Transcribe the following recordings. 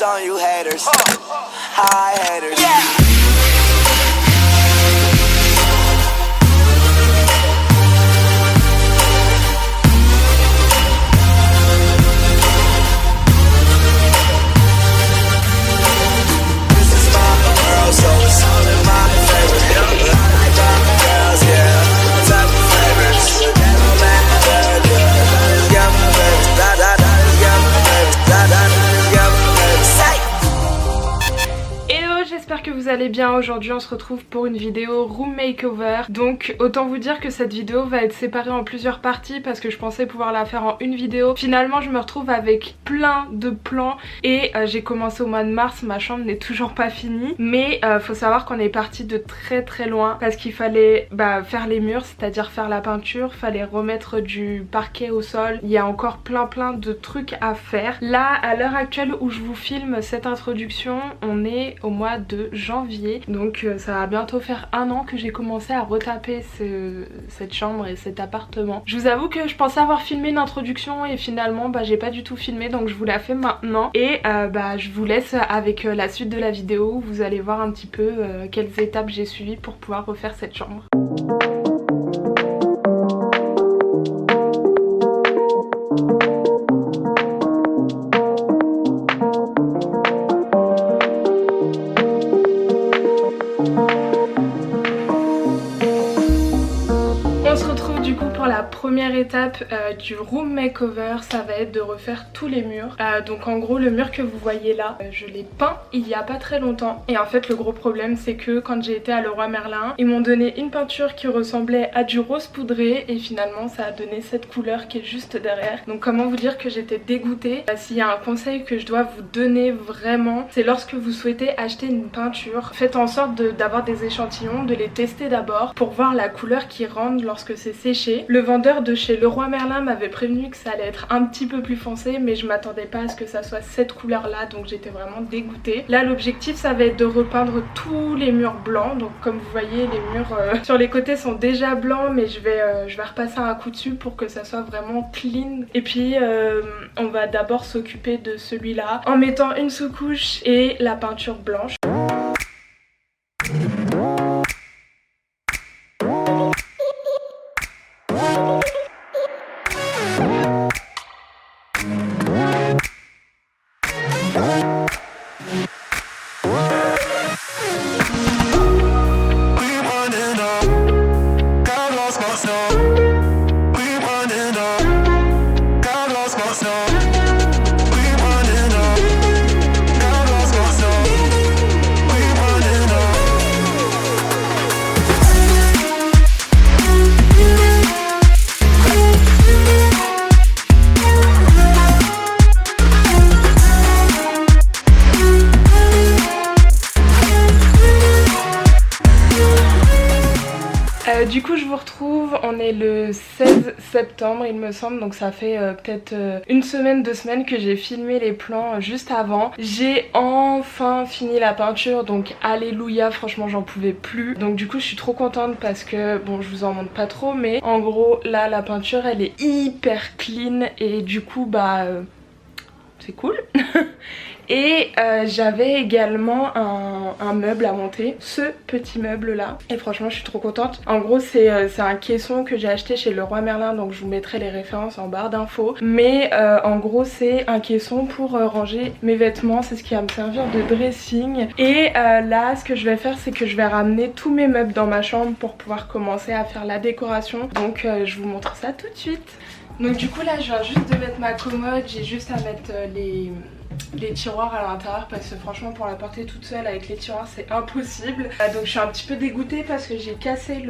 on you haters. Hi haters. Yeah. So it's all in my favor. I got my girls, yeah. Type of favors. It don't matter, yeah. I just got my favors. I just got my favors. I just got my favors. Say. Hello, j'espère que vous allez bien. Aujourd'hui on se retrouve pour une vidéo room makeover. Donc autant vous dire que cette vidéo va être séparée en plusieurs parties parce que je pensais pouvoir la faire en une vidéo. Finalement je me retrouve avec plein de plans et j'ai commencé au mois de mars, ma chambre n'est toujours pas finie. Mais faut savoir qu'on est parti de très loin parce qu'il fallait faire les murs, c'est-à-dire faire la peinture, fallait remettre du parquet au sol. Il y a encore plein de trucs à faire. Là à l'heure actuelle où je vous filme cette introduction, on est au mois de janvier, donc ça va bientôt faire 1 an que j'ai commencé à retaper cette chambre et cet appartement. Je vous avoue que je pensais avoir filmé une introduction et finalement j'ai pas du tout filmé, donc je vous la fais maintenant et je vous laisse avec la suite de la vidéo où vous allez voir un petit peu quelles étapes j'ai suivies pour pouvoir refaire cette chambre. Première étape du room makeover, ça va être de refaire tous les murs. Donc en gros le mur que vous voyez là, je l'ai peint il y a pas très longtemps. Et en fait le gros problème c'est que quand j'ai été à Leroy Merlin, ils m'ont donné une peinture qui ressemblait à du rose poudré et finalement ça a donné cette couleur qui est juste derrière. Donc comment vous dire que j'étais dégoûtée. S'il y a un conseil que je dois vous donner vraiment, c'est lorsque vous souhaitez acheter une peinture, faites en sorte d'avoir des échantillons, de les tester d'abord pour voir la couleur qui rentre lorsque c'est séché. Le vendeur de chez Leroy Merlin m'avait prévenu que ça allait être un petit peu plus foncé, mais je m'attendais pas à ce que ça soit cette couleur là, donc j'étais vraiment dégoûtée. Là l'objectif ça va être de repeindre tous les murs blancs. Donc comme vous voyez les murs sur les côtés sont déjà blancs, mais je vais repasser un coup dessus pour que ça soit vraiment clean. Et puis on va d'abord s'occuper de celui-là en mettant une sous-couche et la peinture blanche. Du coup je vous retrouve, on est le 16 septembre il me semble, donc ça fait peut-être une semaine, 2 semaines que j'ai filmé les plans juste avant. J'ai enfin fini la peinture, donc alléluia, franchement j'en pouvais plus. Donc du coup je suis trop contente parce que, bon je vous en montre pas trop, mais en gros là la peinture elle est hyper clean et du coup c'est cool. Et j'avais également un meuble à monter, ce petit meuble là, et franchement je suis trop contente. En gros c'est un caisson que j'ai acheté chez Leroy Merlin, donc je vous mettrai les références en barre d'infos. Mais en gros c'est un caisson pour ranger mes vêtements, c'est ce qui va me servir de dressing. Et là ce que je vais faire c'est que je vais ramener tous mes meubles dans ma chambre pour pouvoir commencer à faire la décoration. Donc je vous montre ça tout de suite. Donc du coup là je viens juste de mettre ma commode, j'ai juste à mettre les tiroirs à l'intérieur parce que franchement pour la porter toute seule avec les tiroirs c'est impossible. Donc je suis un petit peu dégoûtée parce que j'ai cassé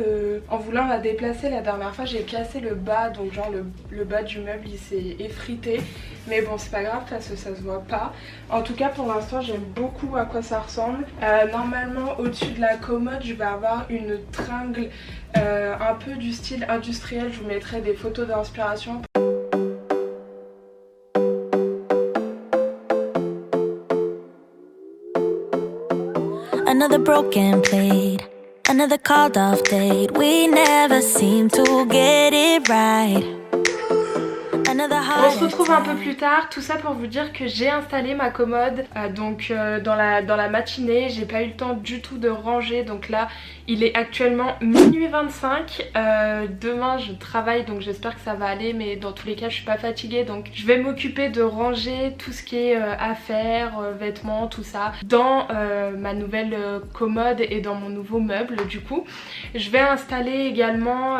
en voulant la déplacer la dernière fois, j'ai cassé le bas, donc genre le bas du meuble il s'est effrité. Mais bon c'est pas grave parce que ça se voit pas. En tout cas pour l'instant j'aime beaucoup à quoi ça ressemble. Normalement au-dessus de la commode je vais avoir une tringle un peu du style industriel, je vous mettrai des photos d'inspiration. Another broken plate, another called off date. We never seem to get it right. Another On se retrouve un peu plus tard, tout ça pour vous dire que j'ai installé ma commode dans la matinée. J'ai pas eu le temps du tout de ranger, donc là il est actuellement minuit 25. Demain je travaille, donc j'espère que ça va aller, mais dans tous les cas je suis pas fatiguée, donc je vais m'occuper de ranger tout ce qui est affaires, vêtements, tout ça dans ma nouvelle commode et dans mon nouveau meuble. Du coup je vais installer également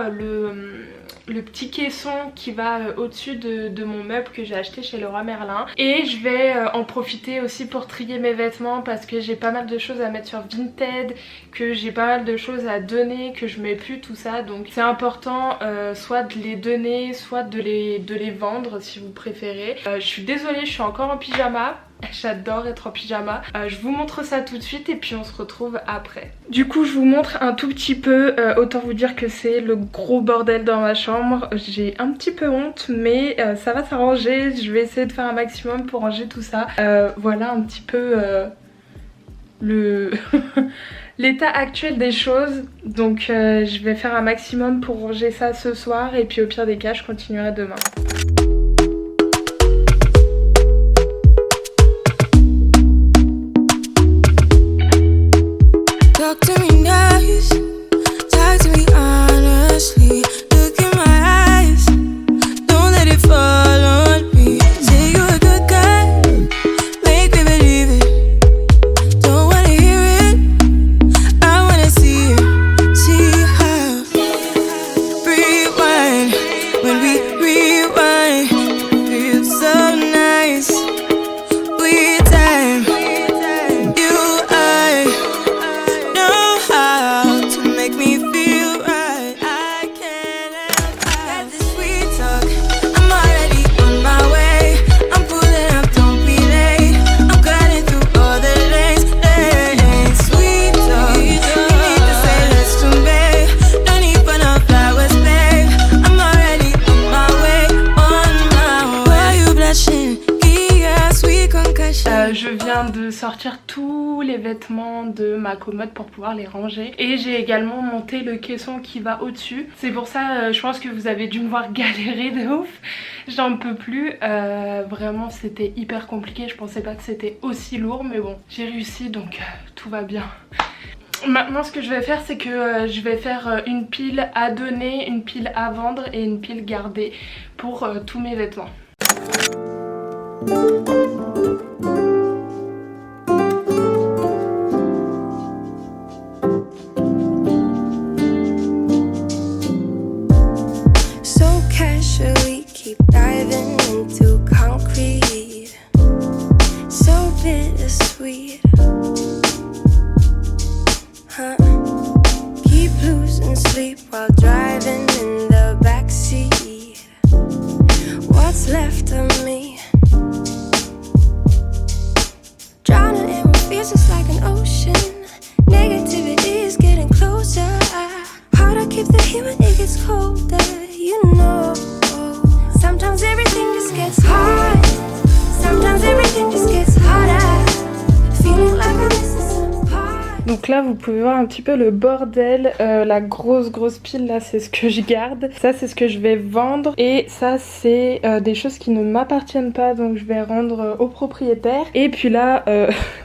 le petit caisson qui va au-dessus de mon meuble que j'ai acheté chez Leroy Merlin, et je vais en profiter aussi pour trier mes vêtements parce que j'ai pas mal de choses à mettre sur Vinted, que j'ai pas mal de choses à donner, que je mets plus, tout ça, donc c'est important soit de les donner, soit de les vendre si vous préférez. Je suis désolée, je suis encore en pyjama. J'adore être en pyjama. Je vous montre ça tout de suite et puis on se retrouve après. Du coup je vous montre un tout petit peu, autant vous dire que c'est le gros bordel dans ma chambre. J'ai un petit peu honte, mais ça va s'arranger. Je vais essayer de faire un maximum pour ranger tout ça. Voilà un petit peu l'état actuel des choses. Donc je vais faire un maximum pour ranger ça ce soir et puis au pire des cas je continuerai demain. Talk to me nice, talk to me honestly. Look in my eyes, don't let it fall on me. Say you're a good guy, make me believe it. Don't wanna hear it, I wanna see it. See how rewind, when we rewind, feels so nice. We time, you I know how to make me feel right. I can't have this sweet talk. I'm already on my way. I'm pulling up, don't be late. I'm cutting through all the lanes. Sweet talk. You need to say less to me. No need for no flowers, babe. I'm already on my way, on my way. Why you blushing? Yeah, sweet concussion. Je viens de sortir tous les vêtements de ma commode pour pouvoir les ranger, et j'ai également monté le caisson qui va au-dessus. C'est pour ça je pense que vous avez dû me voir galérer de ouf. J'en peux plus, vraiment c'était hyper compliqué. Je pensais pas que c'était aussi lourd, mais bon j'ai réussi, donc tout va bien. Maintenant ce que je vais faire, c'est que je vais faire une pile à donner, une pile à vendre et une pile gardée pour tous mes vêtements. So casually keep diving into concrete. So bittersweet. Huh? Keep losing sleep while driving in the backseat. What's left of me? Drowning in what feels just like an ocean. Negativity is getting closer. Hard to keep the heat when it gets colder. You know, sometimes everything just gets hard. Sometimes everything just gets harder. Feeling like I'm missing some part. Donc là vous pouvez voir un petit peu le bordel, la grosse pile là c'est ce que je garde, ça c'est ce que je vais vendre, et ça c'est des choses qui ne m'appartiennent pas, donc je vais rendre au propriétaire. Et puis là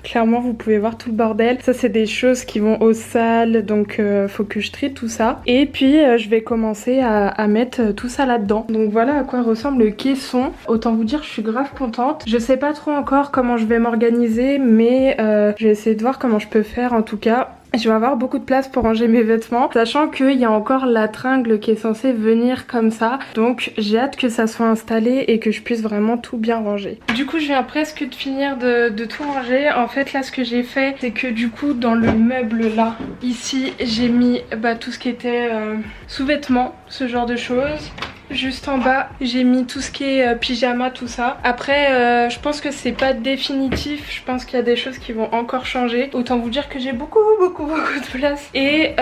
clairement vous pouvez voir tout le bordel, ça c'est des choses qui vont aux salles, donc faut que je trie tout ça, et puis je vais commencer à mettre tout ça là-dedans. Donc voilà à quoi ressemble le caisson. Autant vous dire je suis grave contente, je sais pas trop encore comment je vais m'organiser, mais je vais essayer de voir comment je peux faire. En tout cas je vais avoir beaucoup de place pour ranger mes vêtements, sachant qu'il y a encore la tringle qui est censée venir comme ça, donc j'ai hâte que ça soit installé et que je puisse vraiment tout bien ranger. Du coup je viens presque de finir de tout ranger. En fait là ce que j'ai fait, c'est que du coup dans le meuble là, ici j'ai mis tout ce qui était sous-vêtements, ce genre de choses. Juste en bas j'ai mis tout ce qui est pyjama, tout ça. Après je pense que c'est pas définitif, je pense qu'il y a des choses qui vont encore changer. Autant vous dire que j'ai beaucoup de place. Et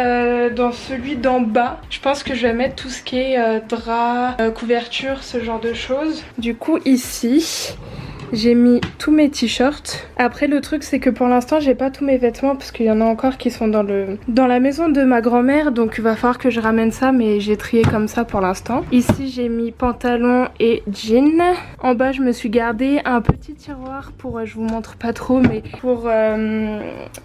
dans celui d'en bas, je pense que je vais mettre tout ce qui est drap, couverture, ce genre de choses. Du coup ici j'ai mis tous mes t-shirts. Après le truc c'est que pour l'instant j'ai pas tous mes vêtements parce qu'il y en a encore qui sont dans la maison de ma grand-mère, donc il va falloir que je ramène ça, mais j'ai trié comme ça pour l'instant. Ici j'ai mis pantalon et jean. En bas je me suis gardé un petit tiroir pour, je vous montre pas trop, mais pour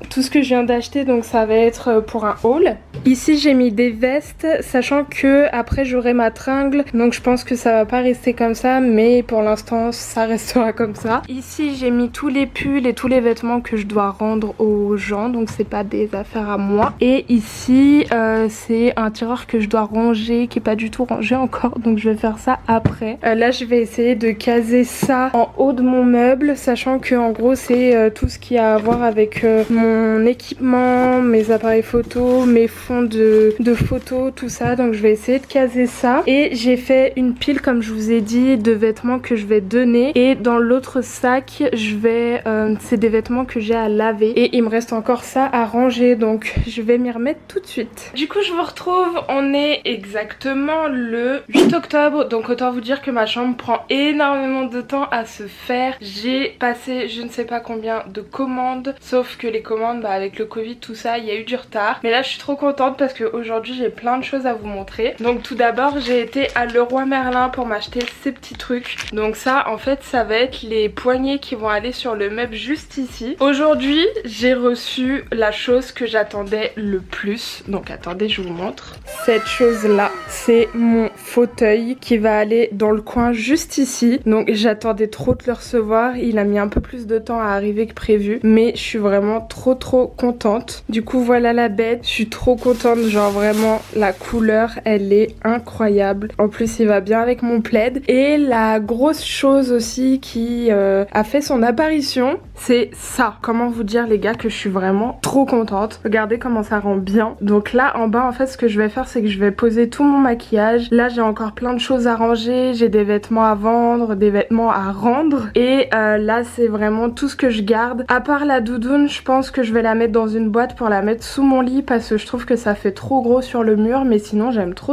tout ce que je viens d'acheter, donc ça va être pour un haul. Ici j'ai mis des vestes, sachant que après j'aurai ma tringle, donc je pense que ça va pas rester comme ça, mais pour l'instant ça restera comme ça. Ici j'ai mis tous les pulls et tous les vêtements que je dois rendre aux gens, donc c'est pas des affaires à moi. Et ici c'est un tiroir que je dois ranger, qui est pas du tout rangé encore, donc je vais faire ça après. Là je vais essayer de caser ça en haut de mon meuble, sachant que en gros c'est tout ce qui a à voir avec mon équipement, mes appareils photo, mes fonds de photos, tout ça, donc je vais essayer de caser ça. Et j'ai fait une pile, comme je vous ai dit, de vêtements que je vais donner, et dans l'autre sac je vais c'est des vêtements que j'ai à laver, et il me reste encore ça à ranger, donc je vais m'y remettre tout de suite. Du coup je vous retrouve, on est exactement le 8 octobre, donc autant vous dire que ma chambre prend énormément de temps à se faire. J'ai passé je ne sais pas combien de commandes, sauf que les commandes, avec le Covid tout ça, il y a eu du retard, mais là je suis trop contente parce qu'aujourd'hui j'ai plein de choses à vous montrer. Donc tout d'abord j'ai été à Leroy Merlin pour m'acheter ces petits trucs. Donc ça en fait ça va être les poignées qui vont aller sur le meuble juste ici. Aujourd'hui j'ai reçu la chose que j'attendais le plus. Donc attendez, je vous montre. Cette chose là, c'est mon fauteuil qui va aller dans le coin juste ici. Donc j'attendais trop de le recevoir. Il a mis un peu plus de temps à arriver que prévu, mais je suis vraiment trop contente. Du coup voilà la bête, je suis trop contente, genre vraiment la couleur elle est incroyable. En plus il va bien avec mon plaid. Et la grosse chose aussi qui a fait son apparition, c'est ça. Comment vous dire les gars que je suis vraiment trop contente. Regardez comment ça rend bien. Donc là en bas en fait ce que je vais faire c'est que je vais poser tout mon maquillage. Là j'ai encore plein de choses à ranger, j'ai des vêtements à vendre, des vêtements à rendre, et là c'est vraiment tout ce que je garde. À part la doudoune, je pense que je vais la mettre dans une boîte pour la mettre sous mon lit parce que je trouve que ça fait trop gros sur le mur, mais sinon j'aime trop.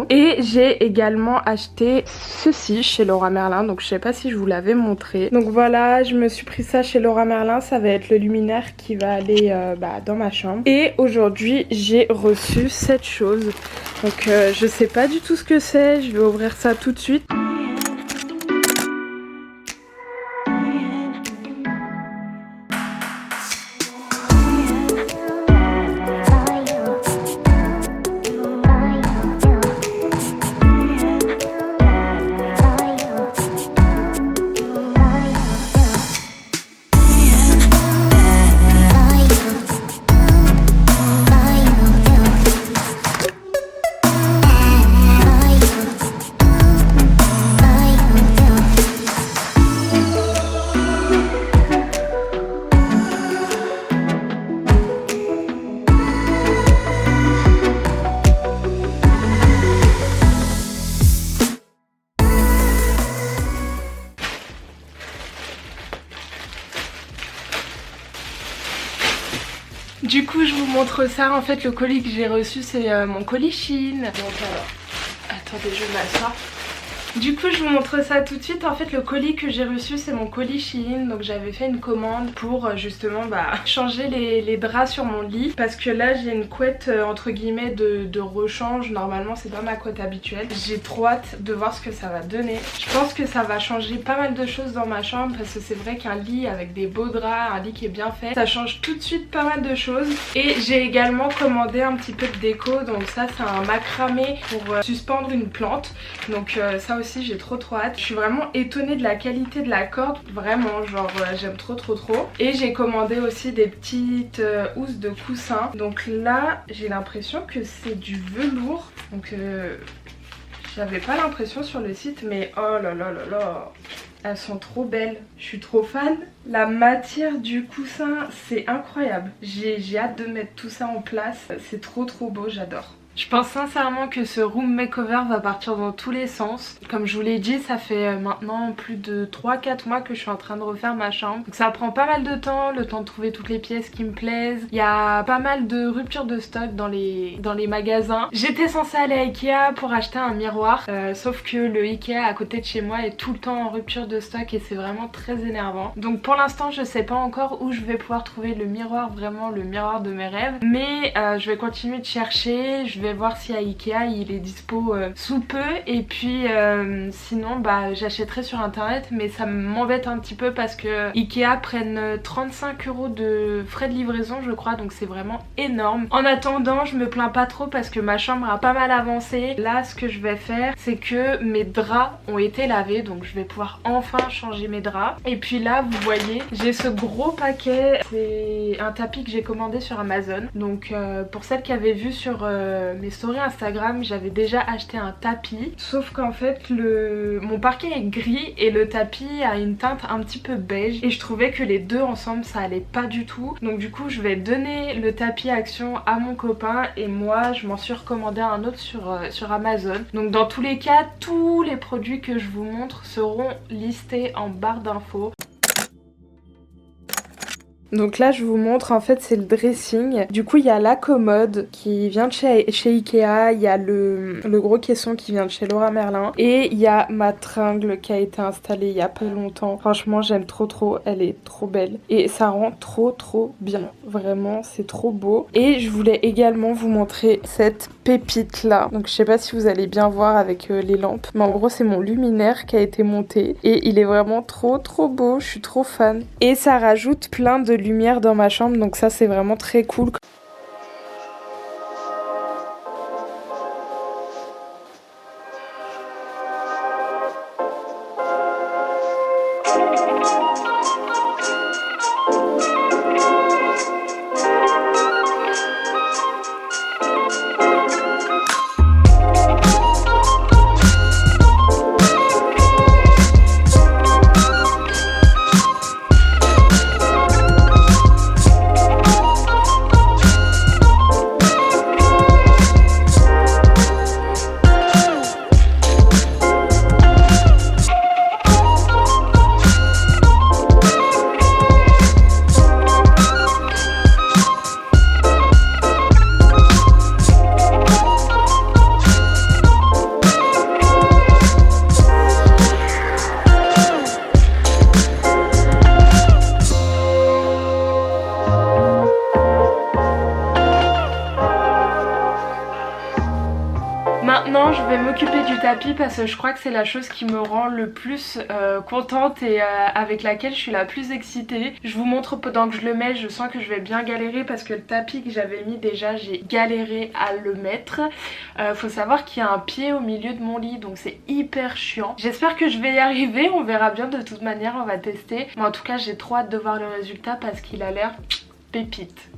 Et j'ai également acheté ceci chez Leroy Merlin, donc je sais pas si je vous l'avais montré. Donc voilà, je me suis pris ça chez Leroy Merlin, ça va être le luminaire qui va aller dans ma chambre. Et aujourd'hui j'ai reçu cette chose, donc je sais pas du tout ce que c'est, je vais ouvrir ça tout de suite. Du coup je vous montre ça, en fait le colis que j'ai reçu c'est mon colis Shein. Donc alors, attendez je m'assois. Du coup je vous montre ça tout de suite. En fait le colis que j'ai reçu c'est mon colis Shein. Donc j'avais fait une commande pour justement changer les draps sur mon lit, parce que là j'ai une couette entre guillemets de rechange. Normalement c'est pas ma couette habituelle. J'ai trop hâte de voir ce que ça va donner. Je pense que ça va changer pas mal de choses dans ma chambre, parce que c'est vrai qu'un lit avec des beaux draps, un lit qui est bien fait, ça change tout de suite pas mal de choses. Et j'ai également commandé un petit peu de déco. Donc ça c'est un macramé pour suspendre une plante. Donc ça aussi j'ai trop hâte. Je suis vraiment étonnée de la qualité de la corde, vraiment genre j'aime trop. Et j'ai commandé aussi des petites housses de coussin. Donc là j'ai l'impression que c'est du velours, donc j'avais pas l'impression sur le site, mais oh là là, elles sont trop belles, je suis trop fan. La matière du coussin c'est incroyable, j'ai hâte de mettre tout ça en place, c'est trop beau, j'adore. Je pense sincèrement que ce room makeover va partir dans tous les sens. Comme je vous l'ai dit, ça fait maintenant plus de 3-4 mois que je suis en train de refaire ma chambre. Donc ça prend pas mal de temps, le temps de trouver toutes les pièces qui me plaisent. Il y a pas mal de ruptures de stock dans les magasins. J'étais censée aller à Ikea pour acheter un miroir, sauf que le Ikea à côté de chez moi est tout le temps en rupture de stock et c'est vraiment très énervant. Donc pour l'instant je sais pas encore où je vais pouvoir trouver le miroir, vraiment le miroir de mes rêves. Mais je vais continuer de chercher, je vais voir si à Ikea il est dispo sous peu et puis sinon bah j'achèterai sur internet, mais ça m'embête un petit peu parce que Ikea prennent 35 € de frais de livraison je crois, donc c'est vraiment énorme. En attendant je me plains pas trop parce que ma chambre a pas mal avancé. Là ce que je vais faire c'est que mes draps ont été lavés, donc je vais pouvoir enfin changer mes draps. Et puis là vous voyez j'ai ce gros paquet, c'est un tapis que j'ai commandé sur Amazon. Donc pour celles qui avaient vu sur mes stories Instagram, j'avais déjà acheté un tapis, sauf qu'en fait mon parquet est gris et le tapis a une teinte un petit peu beige et je trouvais que les deux ensemble ça allait pas du tout. Donc du coup je vais donner le tapis Action à mon copain et moi je m'en suis recommandé un autre sur Amazon. Donc dans tous les cas, tous les produits que je vous montre seront listés en barre d'infos. Donc là je vous montre, en fait c'est le dressing. Du coup il y a la commode qui vient de chez Ikea, il y a le gros caisson qui vient de chez Laura Merlin et il y a ma tringle qui a été installée il y a pas longtemps. Franchement j'aime trop, elle est trop belle et ça rend trop bien. Vraiment c'est trop beau. Et je voulais également vous montrer cette pépite là. Donc je sais pas si vous allez bien voir avec les lampes, mais en gros c'est mon luminaire qui a été monté et il est vraiment trop beau, je suis trop fan. Et ça rajoute plein de lumière dans ma chambre, donc ça c'est vraiment très cool. Maintenant je vais m'occuper du tapis parce que je crois que c'est la chose qui me rend le plus contente et avec laquelle je suis la plus excitée. Je vous montre pendant que je le mets, je sens que je vais bien galérer parce que le tapis que j'avais mis déjà j'ai galéré à le mettre. Faut savoir qu'il y a un pied au milieu de mon lit donc c'est hyper chiant. J'espère que je vais y arriver, on verra bien, de toute manière on va tester. Mais en tout cas j'ai trop hâte de voir le résultat parce qu'il a l'air pépite.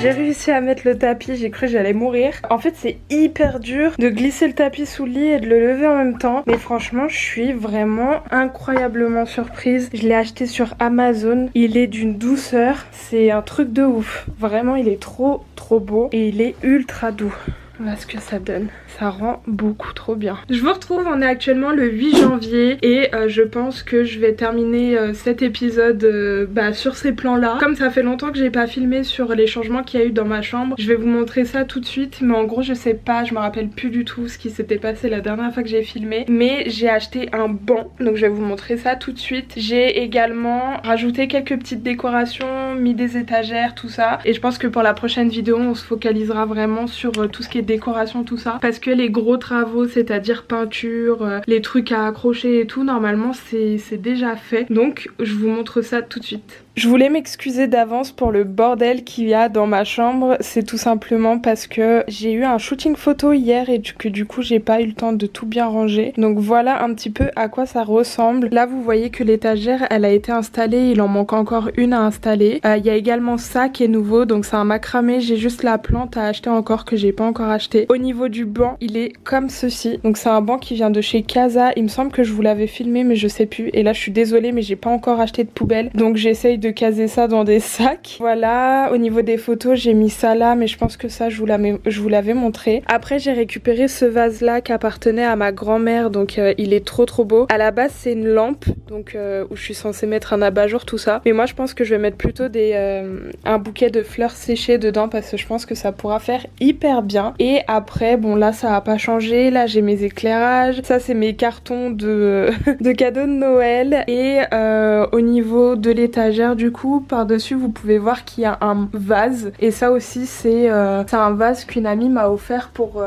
J'ai réussi à mettre le tapis, j'ai cru que j'allais mourir. En fait c'est hyper dur de glisser le tapis sous le lit et de le lever en même temps. Mais franchement je suis vraiment incroyablement surprise. Je l'ai acheté sur Amazon, il est d'une douceur, c'est un truc de ouf. Vraiment il est trop beau et il est ultra doux. Voilà ce que ça donne, ça rend beaucoup trop bien. Je vous retrouve, on est actuellement le 8 janvier et je pense que je vais terminer cet épisode sur ces plans là. Comme ça fait longtemps que j'ai pas filmé sur les changements qu'il y a eu dans ma chambre, je vais vous montrer ça tout de suite. Mais en gros je sais pas, je me rappelle plus du tout ce qui s'était passé la dernière fois que j'ai filmé. Mais j'ai acheté un banc, donc je vais vous montrer ça tout de suite. J'ai également rajouté quelques petites décorations, mis des étagères, tout ça. Et je pense que pour la prochaine vidéo on se focalisera vraiment sur tout ce qui est décoration, tout ça, parce que les gros travaux, c'est-à-dire peinture, les trucs à accrocher et tout, normalement c'est déjà fait. Donc je vous montre ça tout de suite. Je voulais m'excuser d'avance pour le bordel qu'il y a dans ma chambre, c'est tout simplement parce que j'ai eu un shooting photo hier et que du coup j'ai pas eu le temps de tout bien ranger. Donc voilà un petit peu à quoi ça ressemble. Là vous voyez que l'étagère elle a été installée, il en manque encore une à installer. Il y a également ça qui est nouveau, donc c'est un macramé, j'ai juste la plante à acheter encore que j'ai pas encore acheté. Au niveau du banc, il est comme ceci, donc c'est un banc qui vient de chez Casa, il me semble que je vous l'avais filmé mais je sais plus. Et là je suis désolée mais j'ai pas encore acheté de poubelle, donc j'essaye de caser ça dans des sacs. Voilà, au niveau des photos j'ai mis ça là mais je pense que ça je vous l'avais montré. Après j'ai récupéré ce vase là qui appartenait à ma grand-mère, donc il est trop beau. À la base c'est une lampe donc où je suis censée mettre un abat-jour tout ça, mais moi je pense que je vais mettre plutôt un bouquet de fleurs séchées dedans parce que je pense que ça pourra faire hyper bien. Et après bon là ça a pas changé, là j'ai mes éclairages, ça c'est mes cartons de cadeaux de Noël. Et au niveau de l'étagère du coup par dessus vous pouvez voir qu'il y a un vase, et ça aussi c'est un vase qu'une amie m'a offert pour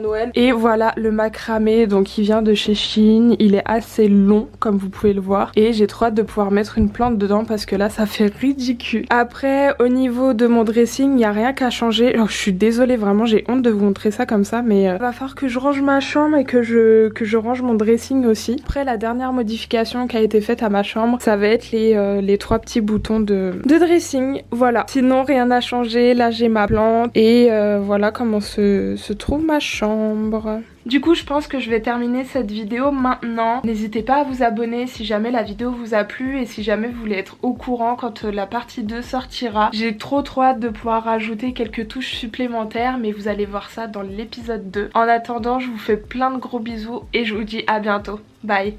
Noël. Et voilà le macramé, donc il vient de chez Shein, il est assez long comme vous pouvez le voir et j'ai trop hâte de pouvoir mettre une plante dedans parce que là ça fait ridicule. Après au niveau de mon dressing il n'y a rien qu'à changer. Alors, je suis désolée vraiment, j'ai honte de vous montrer ça comme ça, mais va falloir que je range ma chambre et que je range mon dressing aussi. Après la dernière modification qui a été faite à ma chambre, ça va être les 3 petits boutons de dressing. Voilà, sinon rien n'a changé, là j'ai ma plante et voilà comment se trouve ma chambre. Du coup je pense que je vais terminer cette vidéo maintenant. N'hésitez pas à vous abonner si jamais la vidéo vous a plu et si jamais vous voulez être au courant quand la partie 2 sortira. J'ai trop hâte de pouvoir rajouter quelques touches supplémentaires, mais vous allez voir ça dans l'épisode 2. En attendant je vous fais plein de gros bisous et je vous dis à bientôt. Bye.